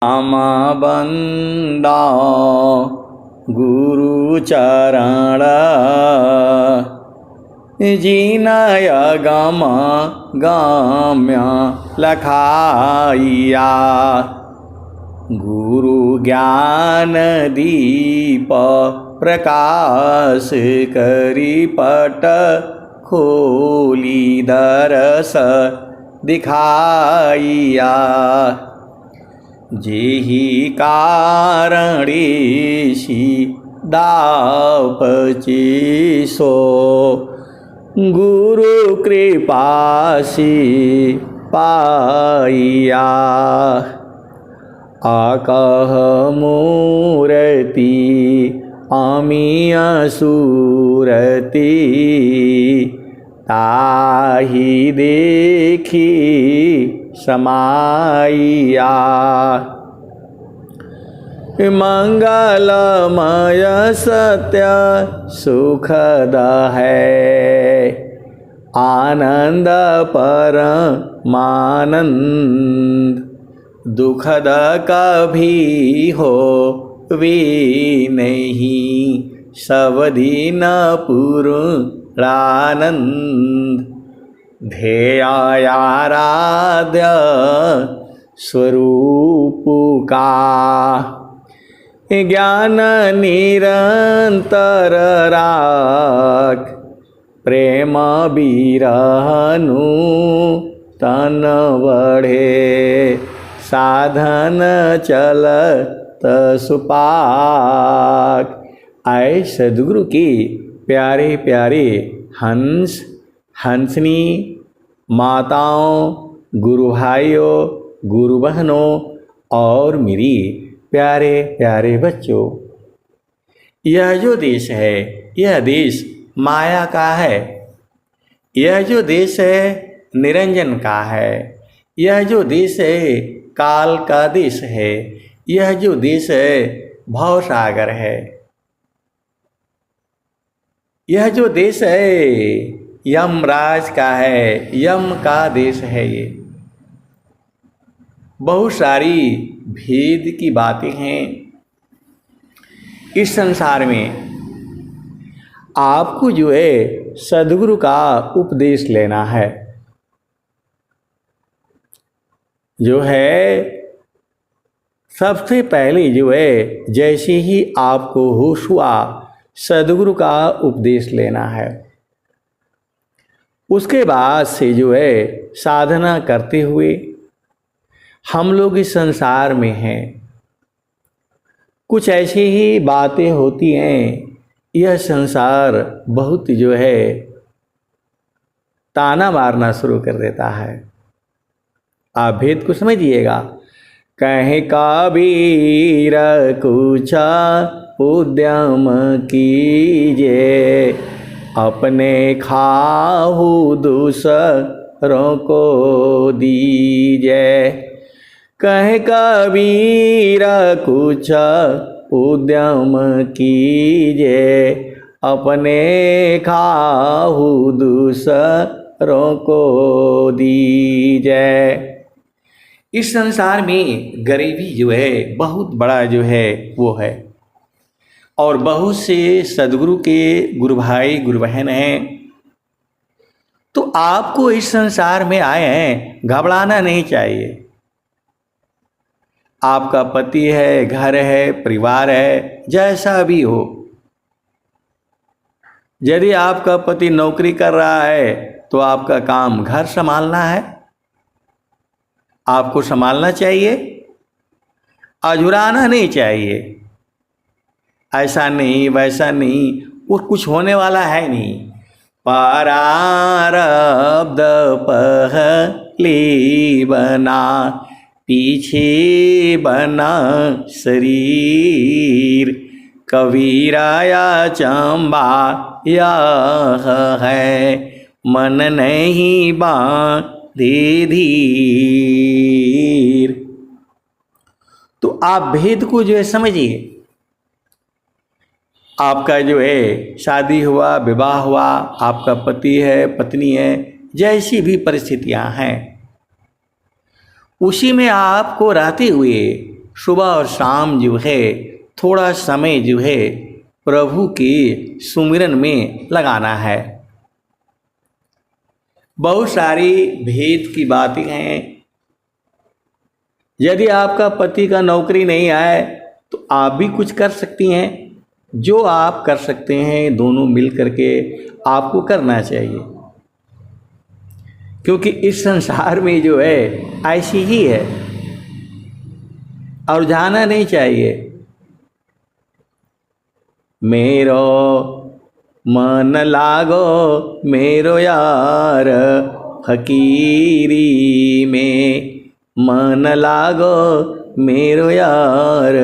बंदा गुरु चरण जिनय गम गम्य लखाइया। गुरु ज्ञान दीप प्रकाश करी पट खोली दरस दिखाइया। जेहि कारणेशि दापची सो गुरु कृपासी पाइया। आकह मूर्ति अमीय सूरति ताहि देखी समाइया। मंगलमय सत्य सुखद है आनंद परमानंद। दुखद कभी हो वे नहीं सबदिन पूर्णानंद। ध्येयाराध्य स्वरूप का ज्ञान निरंतर राख। प्रेम बिरहनु तन बढ़े साधन चलत सुपाक। आए सद्गुरु की प्यारे प्यारे हंस हंसनी माताओं, गुरु भाइयों, गुरु बहनों और मेरी प्यारे प्यारे बच्चों, यह जो देश है यह देश माया का है। यह जो देश है निरंजन का है। यह जो देश है काल का देश है। यह जो देश है भवसागर है। यह जो देश है यमराज का है, यम का देश है। ये बहुत सारी भेद की बातें हैं इस संसार में। आपको जो है सद्गुरु का उपदेश लेना है। जो है सबसे पहले जो है जैसे ही आपको होश हुआ सद्गुरु का उपदेश लेना है। उसके बाद से जो है साधना करते हुए हम लोग इस संसार में हैं। कुछ ऐसी ही बातें होती हैं, यह संसार बहुत जो है ताना मारना शुरू कर देता है। आप भेद को समझिएगा। कहे कबीर कुछ उद्यम कीजिए, अपने खाहु दूसरों को दीजिए। कहे कबीर कुछ उद्यम कीजिए, अपने खाहु दूसरों को दीजिए। इस संसार में गरीबी जो है बहुत बड़ा जो है वो है। और बहुत से सद्गुरु के गुरु भाई गुरु बहन हैं। तो आपको इस संसार में आए हैं, घबराना नहीं चाहिए। आपका पति है, घर है, परिवार है, जैसा भी हो। यदि आपका पति नौकरी कर रहा है तो आपका काम घर संभालना है। आपको संभालना चाहिए, अझुराना नहीं चाहिए। ऐसा नहीं वैसा नहीं, वो कुछ होने वाला है नहीं। प्रारब्ध पहली बना पीछे बना शरीर। कबीराया चंबा यह है, मन नहीं बांधे धीर। तो आप भेद को जो है समझिए। आपका जो है शादी हुआ, विवाह हुआ, आपका पति है, पत्नी है, जैसी भी परिस्थितियां हैं, उसी में आपको रहते हुए सुबह और शाम जो है थोड़ा समय जो है प्रभु के सुमिरन में लगाना है। बहुत सारी भेद की बातें हैं। यदि आपका पति का नौकरी नहीं आए तो आप भी कुछ कर सकती हैं। जो आप कर सकते हैं दोनों मिल करके आपको करना चाहिए, क्योंकि इस संसार में जो है ऐसी ही है और जाना नहीं चाहिए। मेरो मन लागो मेरो यार फकीरी में, मन लागो मेरो यार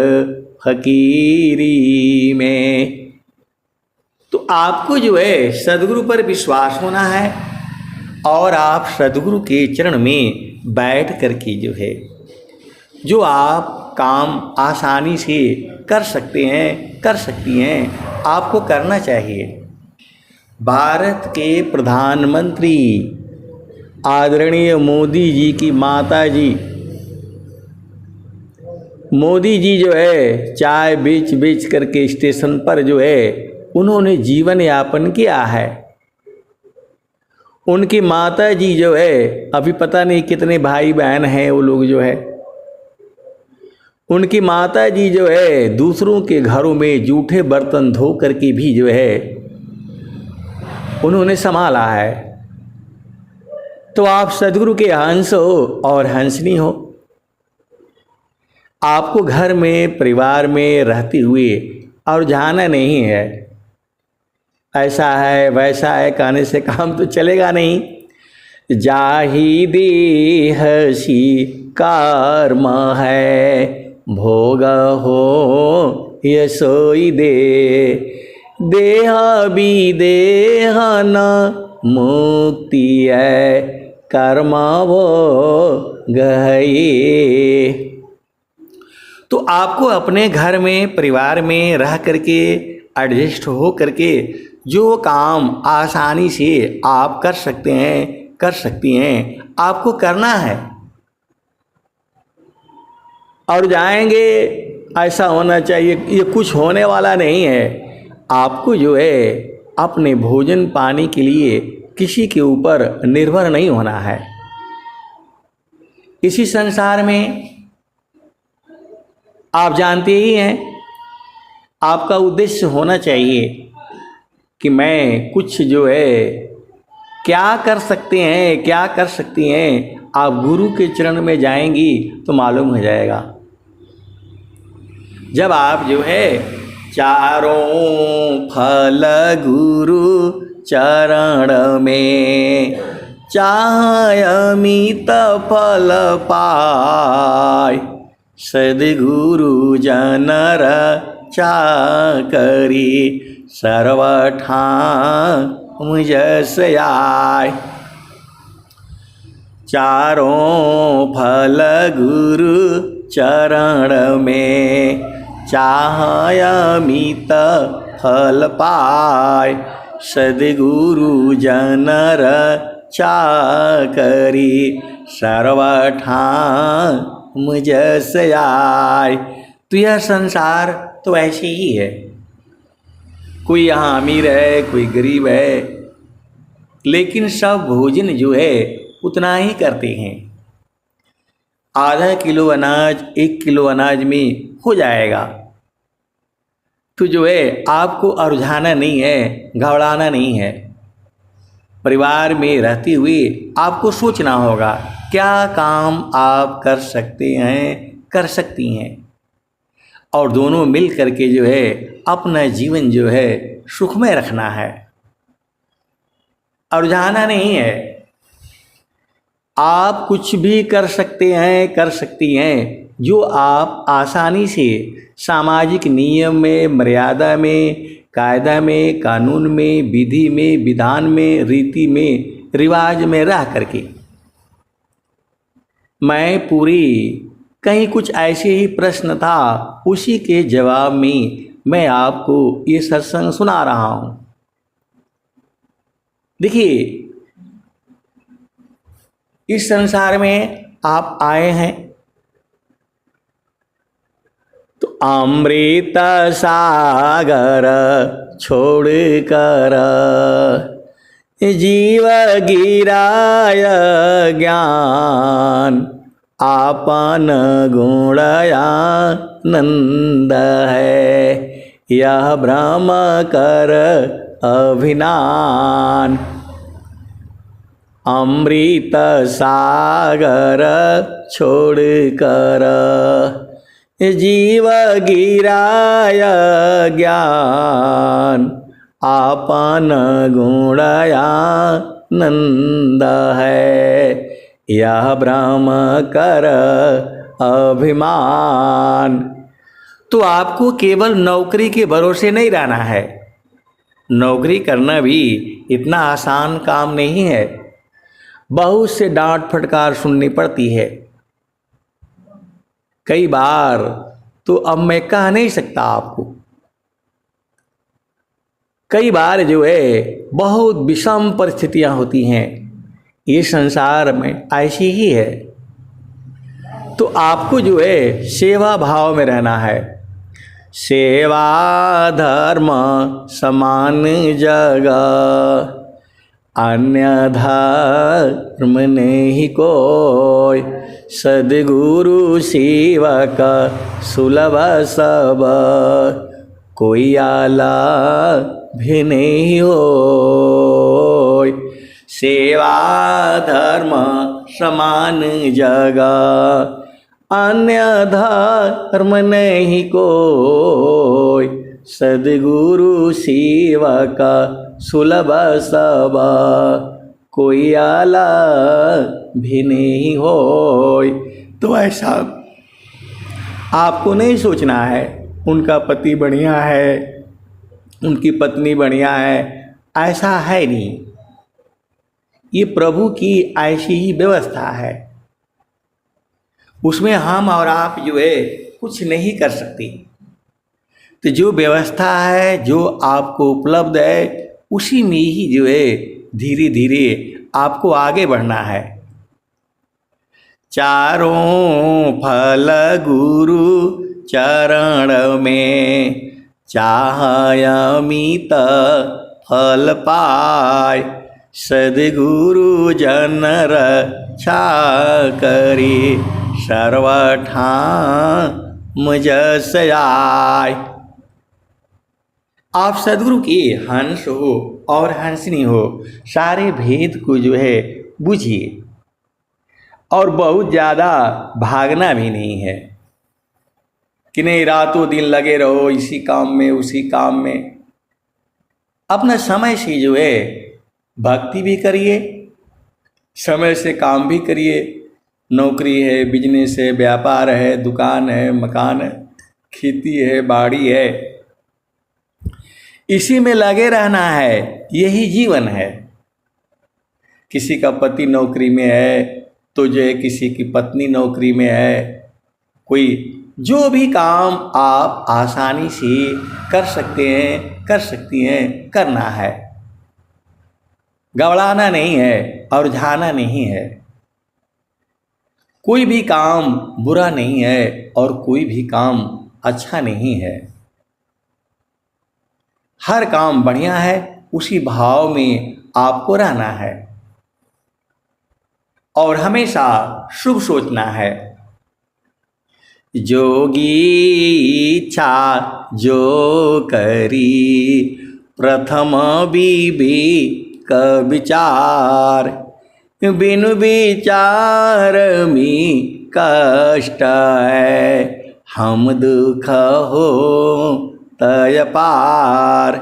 फकीरी में। तो आपको जो है सदगुरु पर विश्वास होना है और आप सदगुरु के चरण में बैठ करके जो है जो आप काम आसानी से कर सकते हैं, कर सकती हैं, आपको करना चाहिए। भारत के प्रधानमंत्री आदरणीय मोदी जी की माता जी, मोदी जी जो है चाय बेच बेच करके स्टेशन पर जो है उन्होंने जीवन यापन किया है। उनकी माता जी जो है अभी पता नहीं कितने भाई बहन हैं वो लोग जो है, उनकी माता जी जो है दूसरों के घरों में जूठे बर्तन धो करके भी जो है उन्होंने संभाला है। तो आप सदगुरु के हंस हो और हंसनी हो। आपको घर में परिवार में रहते हुए और जाना नहीं है। ऐसा है वैसा है कहने से काम तो चलेगा नहीं। जाहि देह सी कर्म है, भोग हो यसोई दे, देह विदेह न मुक्ति है, कर्म वो गए। तो आपको अपने घर में परिवार में रह करके एडजस्ट हो करके जो काम आसानी से आप कर सकते हैं, कर सकती हैं, आपको करना है। और जाएंगे ऐसा होना चाहिए, ये कुछ होने वाला नहीं है। आपको जो है अपने भोजन पानी के लिए किसी के ऊपर निर्भर नहीं होना है। इसी संसार में आप जानते ही हैं आपका उद्देश्य होना चाहिए कि मैं कुछ जो है क्या कर सकते हैं, क्या कर सकती हैं। आप गुरु के चरण में जाएंगी तो मालूम हो जाएगा। जब आप जो है चारों फल गुरु चरण में चाह अमित फल पाय, सद्गुरु जनर चाकरी सर्वठाम जस आय। चारों फल गुरु चरण में चाह अमित फल पाय, सद्गुरु जनर चाकरी सर्वठाम जस आय। तो यह संसार तो ऐसे ही है। कोई यहाँ अमीर है, कोई गरीब है, लेकिन सब भोजन जो है उतना ही करते हैं। आधा किलो अनाज 1 किलो अनाज में हो जाएगा। तो जो है आपको अरुझाना नहीं है, घबराना नहीं है। परिवार में रहते हुए आपको सोचना होगा क्या काम आप कर सकते हैं, कर सकती हैं, और दोनों मिल करके जो है अपना जीवन जो है सुखमय रखना है, अरुझाना नहीं है। आप कुछ भी कर सकते हैं, कर सकती हैं, जो आप आसानी से सामाजिक नियम में, मर्यादा में, कायदा में, कानून में, विधि में, विधान में, रीति में, रिवाज में रह करके। मैं पूरी कहीं कुछ ऐसे ही प्रश्न था, उसी के जवाब में मैं आपको ये सत्संग सुना रहा हूँ। देखिए, इस संसार में आप आए हैं, अमृत सागर छोड़ कर जीव गिराय ज्ञान आपन गुणयानंद है यह भ्रम कर अभिनान। अमृत सागर छोड़ कर जीव गिराय ज्ञान आपन गुणयानंद है यह भ्रम कर अभिमान। तो आपको केवल नौकरी के भरोसे नहीं रहना है। नौकरी करना भी इतना आसान काम नहीं है। बहुत से डांट फटकार सुननी पड़ती है। कई बार तो अब मैं कह नहीं सकता आपको, कई बार जो है बहुत विषम परिस्थितियां होती हैं। ये संसार में ऐसी ही है। तो आपको जो है सेवा भाव में रहना है। सेवा धर्म समान जगह अन्य धर्म नहीं कोई सद्गुरु सेवक सुलभ सब कोई आला भी नहीं हो। सेवा धर्म समान जगह अन्य धर्म नहीं कोई सद्गुरु सेवक सुलभ सब कोई आला भी नहीं हो। तो ऐसा आपको नहीं सोचना है उनका पति बढ़िया है, उनकी पत्नी बढ़िया है, ऐसा है नहीं। ये प्रभु की ऐसी ही व्यवस्था है। उसमें हम और आप जो है कुछ नहीं कर सकते। तो जो व्यवस्था है, जो आपको उपलब्ध है, उसी में ही जो है धीरे धीरे आपको आगे बढ़ना है। चारों फल गुरु चरण में चाहय अमित फल पाय सद्गुरु जन रक्षा करी सर्वठाम जस आय। आप सद्गुरु के हंस हो और हंसनी हो, सारे भेद को जो है बूझिए और बहुत ज़्यादा भागना भी नहीं है कि नहीं रातों दिन लगे रहो इसी काम में उसी काम में। अपना समय से जो है भक्ति भी करिए, समय से काम भी करिए। नौकरी है, बिजनेस है, व्यापार है, दुकान है, मकान है, खेती है, बाड़ी है, इसी में लगे रहना है। यही जीवन है। किसी का पति नौकरी में है तो जो है किसी की पत्नी नौकरी में है। कोई जो भी काम आप आसानी से कर सकते हैं, कर सकती हैं, करना है। घबराना नहीं है और झाना नहीं है। कोई भी काम बुरा नहीं है और कोई भी काम अच्छा नहीं है। हर काम बढ़िया है, उसी भाव में आपको रहना है और हमेशा शुभ सोचना है। जोगी इच्छा जो करी प्रथम विवेक विचार बिनु विचार में कष्ट है हम दुख हो तय पार।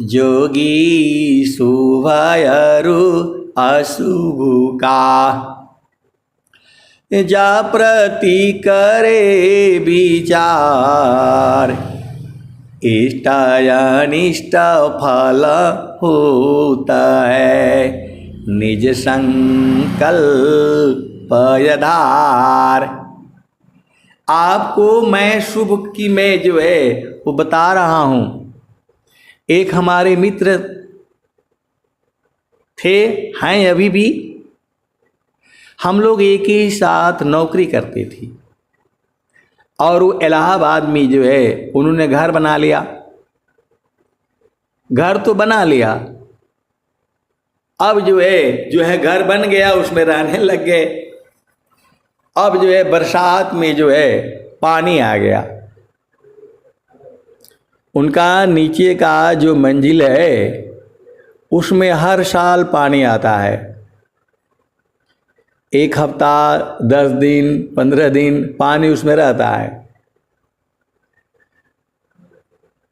जोगी शुभयरु अशुभ का जा प्रति करे विचार इष्ट अनिष्ट फल होता है निज संकल्प यधार। आपको मैं शुभ की मैं जो है वो बता रहा हूँ। एक हमारे मित्र थे, हैं अभी भी। हम लोग एक ही साथ नौकरी करते थे। और वो इलाहाबाद में जो है उन्होंने घर बना लिया। घर तो बना लिया, अब जो है घर बन गया, उसमें रहने लग गए। अब जो है बरसात में जो है पानी आ गया। उनका नीचे का जो मंजिल है उसमें हर साल पानी आता है। 1 हफ्ता, 10 दिन, 15 दिन पानी उसमें रहता है।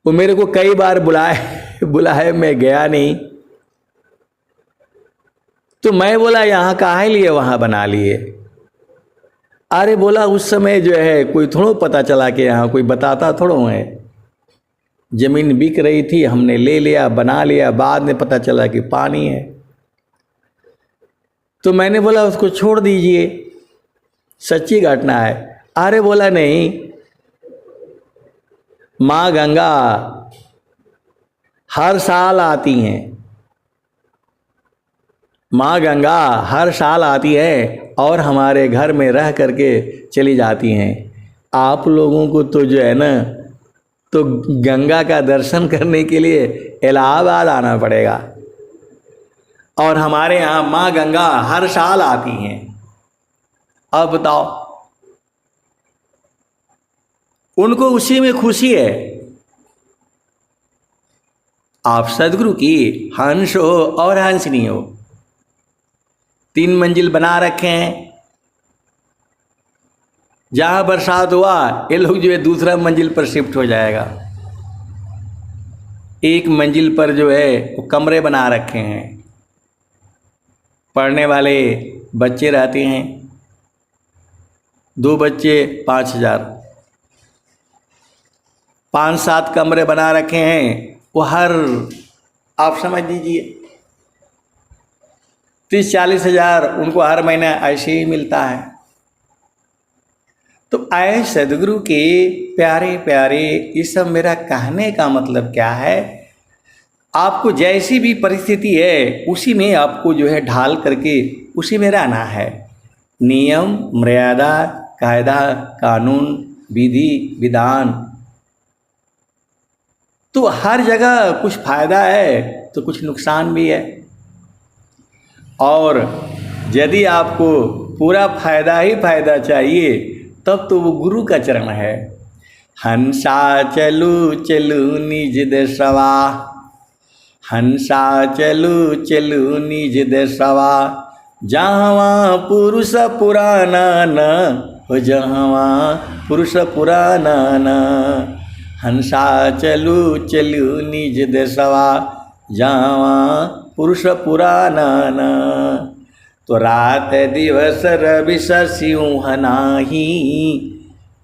वो मेरे को कई बार बुलाए मैं गया नहीं। तो मैं बोला यहाँ काहे लिए वहाँ बना लिए? अरे बोला उस समय जो है कोई थोड़ा पता चला कि यहाँ कोई बताता थोड़ा है। जमीन बिक रही थी, हमने ले लिया, बना लिया, बाद में पता चला कि पानी है। तो मैंने बोला उसको छोड़ दीजिए, सच्ची घटना है। अरे बोला नहीं, माँ गंगा हर साल आती हैं, माँ गंगा हर साल आती है और हमारे घर में रह करके चली जाती हैं। आप लोगों को तो जो है ना, तो गंगा का दर्शन करने के लिए इलाहाबाद आना पड़ेगा, और हमारे यहाँ माँ गंगा हर साल आती हैं। अब बताओ, उनको उसी में खुशी है। आप सदगुरु की हंस हो और हंसनी हो, 3 मंजिल बना रखे हैं। जहां बरसात हुआ ये लोग जो है दूसरा मंजिल पर शिफ्ट हो जाएगा। 1 मंजिल पर जो है वो कमरे बना रखे हैं, पढ़ने वाले बच्चे रहते हैं। 2 बच्चे 5,000, 5-7 कमरे बना रखे हैं। वो हर, आप समझ लीजिए 30-40 हज़ार उनको हर महीना ऐसे ही मिलता है। तो आए सदगुरु के प्यारे प्यारे, ये सब मेरा कहने का मतलब क्या है? आपको जैसी भी परिस्थिति है उसी में आपको जो है ढाल करके उसी में रहना है। नियम, मर्यादा, कायदा, कानून, विधि, विधान, तो हर जगह कुछ फायदा है तो कुछ नुकसान भी है। और यदि आपको पूरा फायदा ही फायदा चाहिए तब तो वो गुरु का चरण है। हंसा चलू चलू निज देशवा, हंसा चलू चलू निज देशवा, जहाँ पुरुष पुराना न हो, जहाँ पुरुष पुराना न। हंसा चलू चलू निज देशवा, जहाँ पुरुष पुराना न। तो रात दिवस रवि सिंह नाही,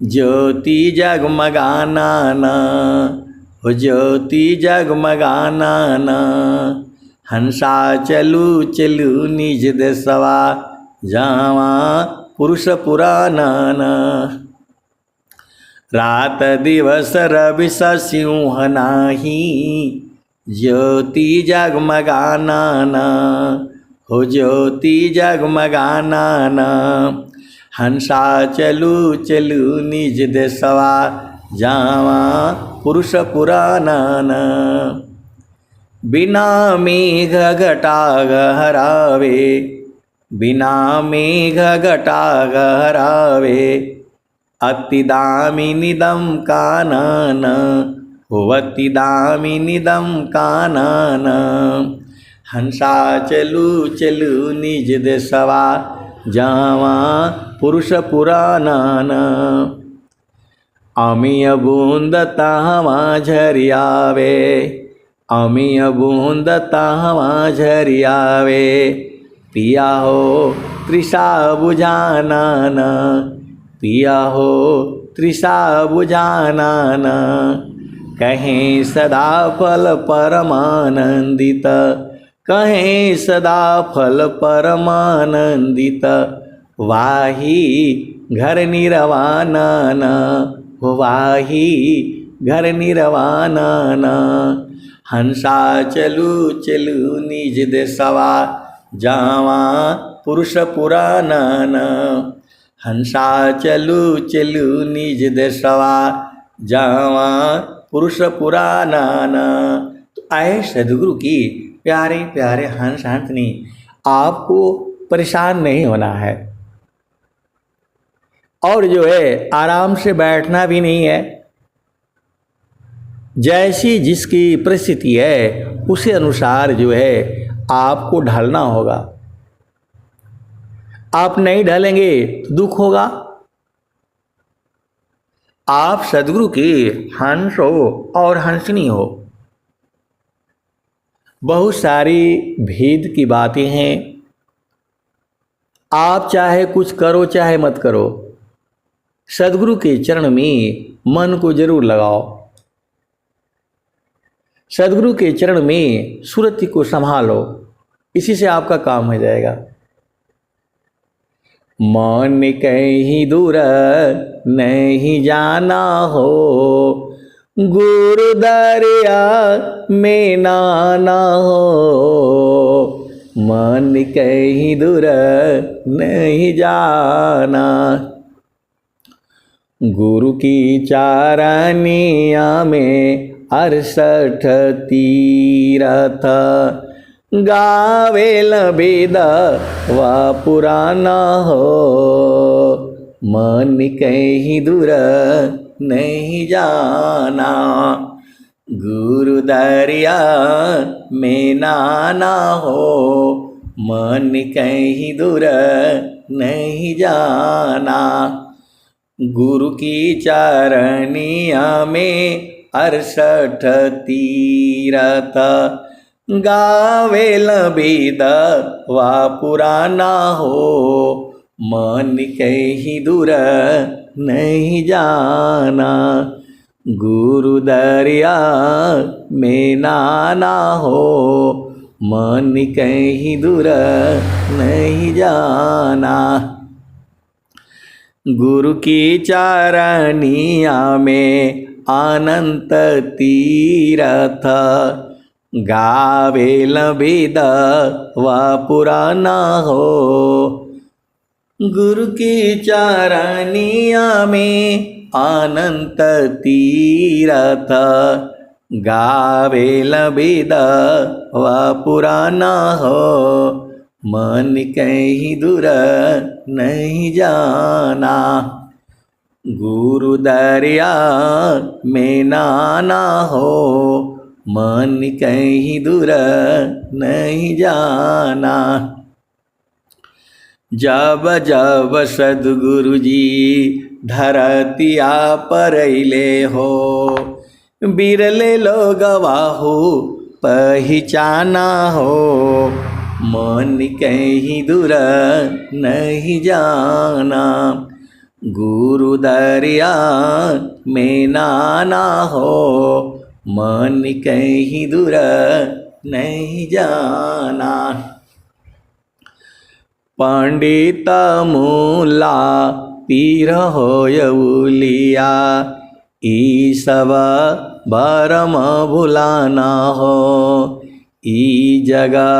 ज्योति जगमगाना न हो, ज्योति जगमगाना न। हंसा चलू चलू निज देशवा, जहाँ पुरुष पुराना न। रात दिवस रवि सिंह नाही, ज्योति जगमगाना न हो, ज्योति जगमगाना न। हंसा चलू चलू निज देशवा, जहाँ पुरुष पुराना न। बिना मेघ घटा गहरावे, बिना मेघ घटा गहरावे, अति दामिनीदं कानन हो, अति दामिनीदं कानन। हंसा चलू चलू निज देशवा, जहाँ पुरुष पुराना न। अमीय बूंद तहाँ झरियावे, अमीय बूंद तहाँ झरियावे, पिया हो तृषा बुझाना न, पिया हो तृषा बुझाना न। कहें सदा फल परमानंदित, कहें सदा फल परमानंदित, वाही घर निरवाना न हो, वाही घर निरवाना न। हंसा चलू चलू निज देशवा, जहाँ पुरुष पुराना न। हंसा चलू चलू निज देशवा जावा पुरुष पुराना ना। तो आए सदगुरु की प्यारे प्यारे हंस हंसनी, आपको परेशान नहीं होना है और जो है आराम से बैठना भी नहीं है। जैसी जिसकी परिस्थिति है उसी अनुसार जो है आपको ढलना होगा। आप नहीं ढलेंगे तो दुख होगा। आप सदगुरु के हंस हो और हंसनी हो। बहुत सारी भेद की बातें हैं। आप चाहे कुछ करो चाहे मत करो, सदगुरु के चरण में मन को जरूर लगाओ। सदगुरु के चरण में सुरति को संभालो, इसी से आपका काम हो जाएगा। मन कहीं दूर नहीं जाना हो, गुरु दरिया में नाना हो। मन कहीं दूर नहीं जाना, गुरु की चारनिया में 68 तीरथ गावेल वेद व पुराना हो। मन कहीं दूर नहीं जाना, गुरु दरिया में नाना हो। मन कहीं दूर नहीं जाना, गुरु की चरनिया में 68 तीरथ गावेल वेद व पुराना हो। मन कहीं दूर नहीं जाना, गुरु दरिया में नाना हो। मन कहीं दूर नहीं जाना, गुरु की चारनिया में अनंत तीरथ गावेल वेद व पुराना हो। गुरु की चारनिया में अनंत तीरथ गावेल वेद व पुराना हो। मन कहीं दूर नहीं जाना, गुरु दरिया में नाना हो। मन कहीं दूर नहीं जाना, जब जब सद्गुरु जी धरतिया पर अइले हो। बिरले लोगवा हो पहचाना हो। मन कहीं दूर नहीं जाना, गुरु दरिया में नाना हो। मन कहीं दूर नहीं जाना, पंडित मूला पीर होयउलिया। ई सब भरम भुलाना हो, ई जगह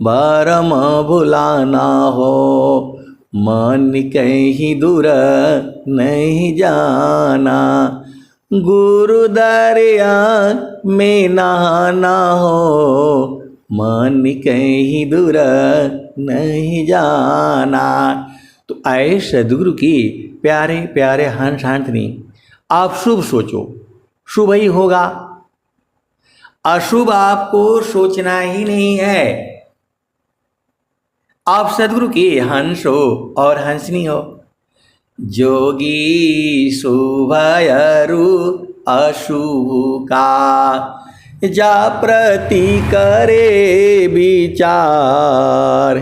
भरम भुलाना हो। मन कहीं दूर नहीं जाना, गुरु दरिया में नहाना हो। मन कहीं दूर नहीं जाना। तो आए सद्गुरु की प्यारे प्यारे हंस हंसनी, आप शुभ सोचो, शुभ ही होगा। अशुभ आपको सोचना ही नहीं है। आप सद्गुरु के हंस हो और हंसनी हो। जोगी शुभयरु अशुभ का, जा प्रति करे विचार।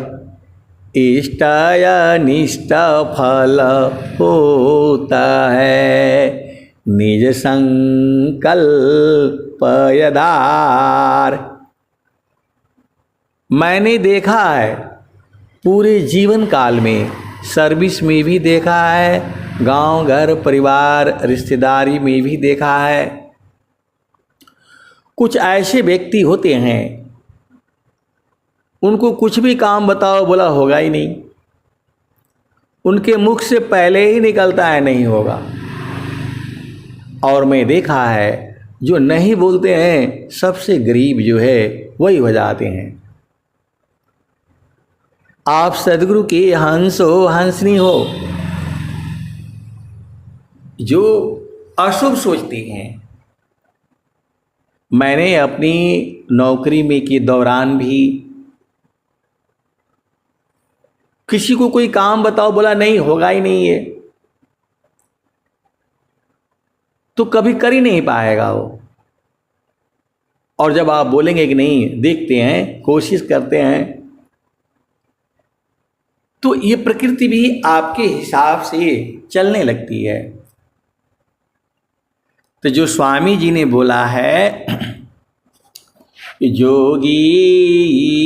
इष्ट अनिष्ट फल होता है, निज संकल्प यदार। मैंने देखा है पूरे जीवन काल में, सर्विस में भी देखा है, गांव घर परिवार रिश्तेदारी में भी देखा है। कुछ ऐसे व्यक्ति होते हैं, उनको कुछ भी काम बताओ बोला होगा ही नहीं। उनके मुख से पहले ही निकलता है नहीं होगा। और मैं देखा है जो नहीं बोलते हैं सबसे गरीब जो है वही हो जाते हैं। आप सदगुरु के हंस हो, हंसनी हो, जो अशुभ सोचती हैं। मैंने अपनी नौकरी में के दौरान भी किसी को कोई काम बताओ, बोला नहीं होगा ही नहीं है, तो कभी कर ही नहीं पाएगा वो। और जब आप बोलेंगे कि नहीं देखते हैं, कोशिश करते हैं, तो ये प्रकृति भी आपके हिसाब से चलने लगती है। तो जो स्वामी जी ने बोला है, जोगी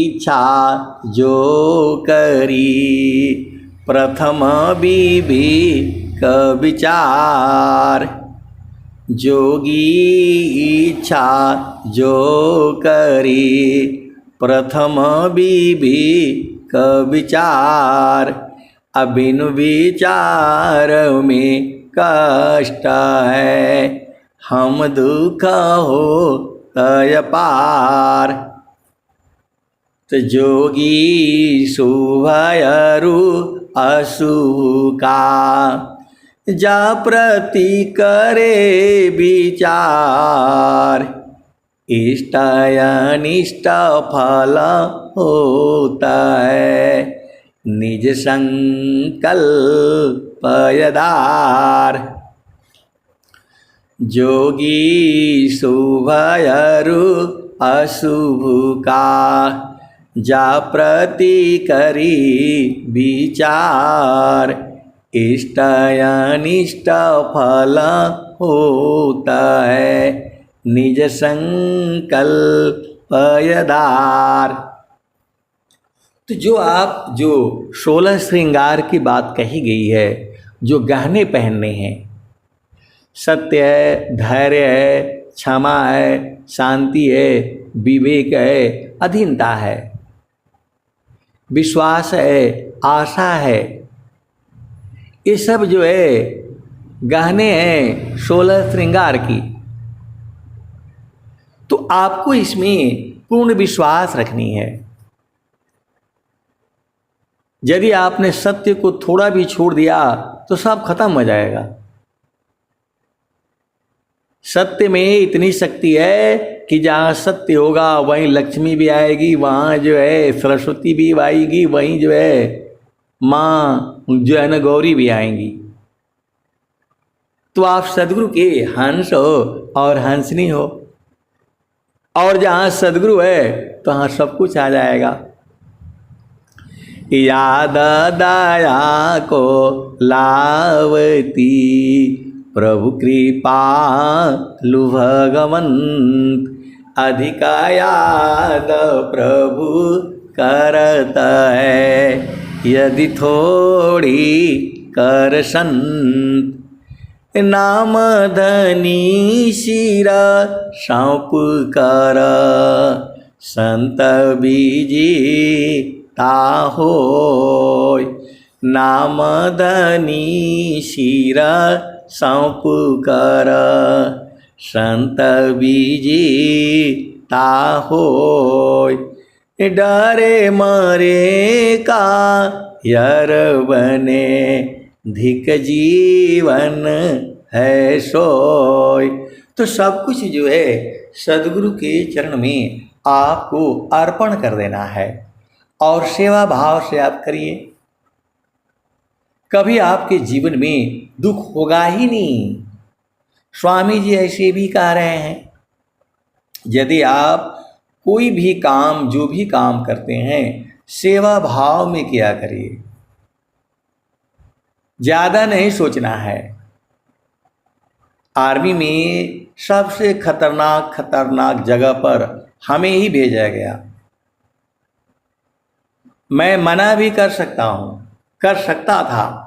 इच्छा जो करी प्रथम विवेक विचार, जोगी इच्छा जो करी प्रथम विवेक विचार, अबिन विचार में कष्ट है हम दुख हो तय पार। तो जोगी शुभयरु अशुभ का जा प्रति करे विचार, इष्ट अनिष्ट फल होता है निज संकल्प यदार। जोगी शुभयरु अशुभ का जा प्रति करी विचार, इष्ट अनिष्ट फल होता है निज संकल्प यदार। तो जो 16 श्रृंगार की बात कही गई है, जो गहने पहनने हैं, सत्य है, धैर्य है, क्षमा है, शांति है, विवेक है, अधीनता है, विश्वास है, आशा है, ये सब जो है गहने हैं 16 श्रृंगार की। तो आपको इसमें पूर्ण विश्वास रखनी है। यदि आपने सत्य को थोड़ा भी छोड़ दिया तो सब खत्म हो जाएगा। सत्य में इतनी शक्ति है कि जहाँ सत्य होगा वहीं लक्ष्मी भी आएगी, वहाँ जो है सरस्वती भी आएगी, वहीं जो है माँ जो है ना गौरी भी आएंगी। तो आप सदगुरु के हंस हो और हंसनी हो, और जहाँ सदगुरु है तो वहाँ सब कुछ आ जाएगा। याद दया को लावती प्रभु कृपा लु भगवंत, अधिक याद प्रभु करत है यदि थोड़ी कर संत, नाम धनी शिरा सौंप कर संत बीजी ताहोय, नाम धनी शिरा सौंप कर संत बीजी ताहोय, डरे मरे का यर बने धिक जीवन है सोय। तो सब कुछ जो है सदगुरु के चरण में आपको अर्पण कर देना है और सेवा भाव से आप करिए। कभी आपके जीवन में दुख होगा ही नहीं। स्वामी जी ऐसे भी कह रहे हैं, यदि आप कोई भी काम जो भी काम करते हैं सेवा भाव में किया करिए, ज़्यादा नहीं सोचना है। आर्मी में सबसे खतरनाक जगह पर हमें ही भेजा गया। मैं मना भी कर सकता था,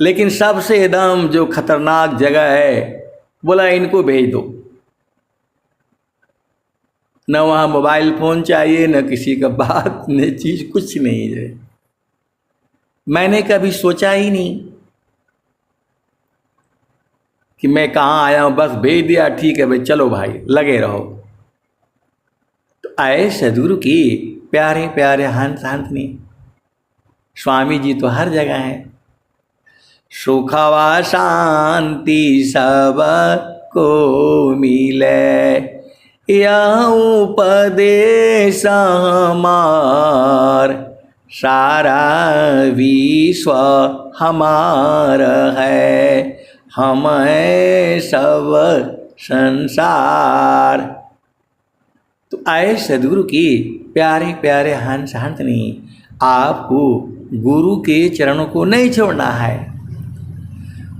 लेकिन सबसे एकदम जो खतरनाक जगह है बोला इनको भेज दो। न वहाँ मोबाइल फ़ोन चाहिए, न किसी का बात, न चीज़, कुछ नहीं है। मैंने कभी सोचा ही नहीं कि मैं कहाँ आया हूँ, बस भेज दिया, ठीक है भाई चलो भाई लगे रहो। तो आए सदगुरु की प्यारे प्यारे हंस हंसनी। स्वामी जी तो हर जगह हैं। सुखवा शांति सब को मिले, यह उपदेश हमार, सारा विश्व हमार है, हम है सब संसार। तो आए सदगुरु की प्यारे प्यारे हंस हंसनी। आपको गुरु के चरणों को नहीं छोड़ना है।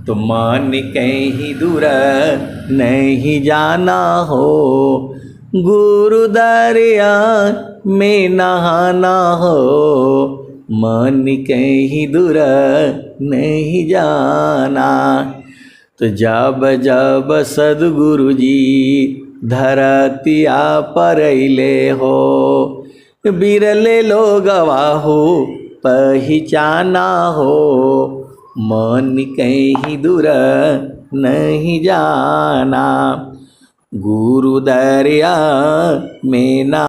तो मन कहीं दूर नहीं जाना हो, गुरु दरिया में नहाना हो, मन कहीं दूर नहीं जाना। तो जब जब सदगुरु जी धरतिया पर अइले हो, बिरले लोगवा हो पहचाना हो, मन कहीं दूर नहीं जाना, गुरु दरिया में ना